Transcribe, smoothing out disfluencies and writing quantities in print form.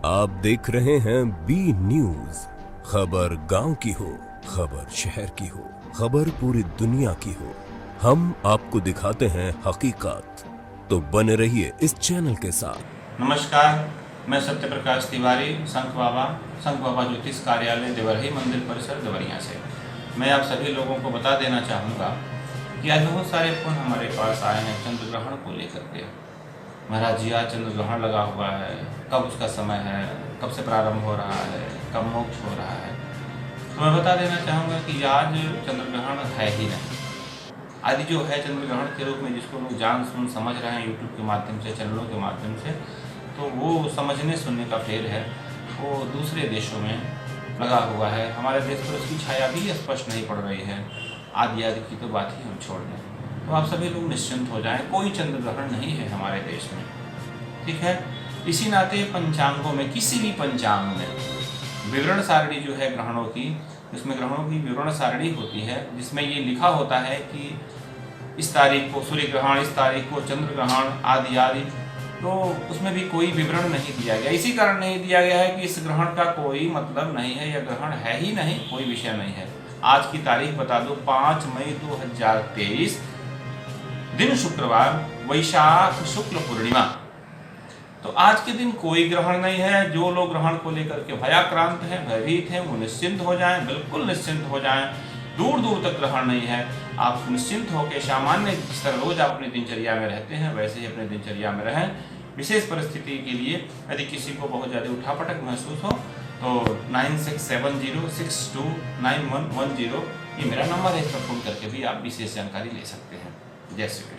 आप देख रहे हैं बी न्यूज। खबर गांव की हो, खबर शहर की हो, खबर पूरी दुनिया की हो, हम आपको दिखाते हैं हकीकत। तो बने रहिए इस चैनल के साथ। नमस्कार, मैं सत्य प्रकाश तिवारी, संख बाबा ज्योतिष कार्यालय देवरही मंदिर परिसर देवरिया से। मैं आप सभी लोगों को बता देना चाहूँगा कि आज बहुत सारे फोन हमारे पास आए हैं चंद्र ग्रहण को लेकर के। महाराज जी, आज चंद्र ग्रहण लगा हुआ है, कब उसका समय है, कब से प्रारंभ हो रहा है, कब मोक्ष हो रहा है। तो मैं बता देना चाहूँगा कि आज चंद्र ग्रहण है ही नहीं। आदि जो है चंद्र ग्रहण के रूप में जिसको लोग जान सुन समझ रहे हैं यूट्यूब के माध्यम से, चैनलों के माध्यम से, तो वो समझने सुनने का फेर है, वो दूसरे देशों में लगा हुआ है। हमारे देश पर उसकी छाया भी स्पष्ट नहीं पड़ रही है। आदि की तो बात ही हम छोड़ दें। तो आप सभी लोग निश्चिंत हो जाएं, कोई चंद्र ग्रहण नहीं है हमारे देश में, ठीक है। इसी नाते पंचांगों में, किसी भी पंचांग में विवरण सारणी जो है ग्रहणों की, उसमें ग्रहणों की विवरण सारणी होती है, जिसमें ये लिखा होता है कि इस तारीख को सूर्य ग्रहण, इस तारीख को चंद्र ग्रहण, आदि। तो उसमें भी कोई विवरण नहीं दिया गया। इसी कारण नहीं दिया गया है कि इस ग्रहण का कोई मतलब नहीं है, यह ग्रहण है ही नहीं, कोई विषय नहीं है। आज की तारीख बता दो, 5 मई 2023, दिन शुक्रवार, वैशाख शुक्ल पूर्णिमा। तो आज के दिन कोई ग्रहण नहीं है। जो लोग ग्रहण को लेकर के भयाक्रांत हैं, भयभीत हैं, वो निश्चिंत हो जाएं, बिल्कुल निश्चिंत हो जाएं। दूर दूर तक ग्रहण नहीं है। आप निश्चिंत होकर सामान्य जिस तरह रोज आप अपनी दिनचर्या में रहते हैं वैसे ही अपनी दिनचर्या में रहें। विशेष परिस्थिति के लिए यदि किसी को बहुत ज़्यादा उठापटक महसूस हो तो 9670629110 ये मेरा नंबर है, इस पर फोन करके भी आप विशेष जानकारी ले सकते हैं। जय श्री कृष्ण।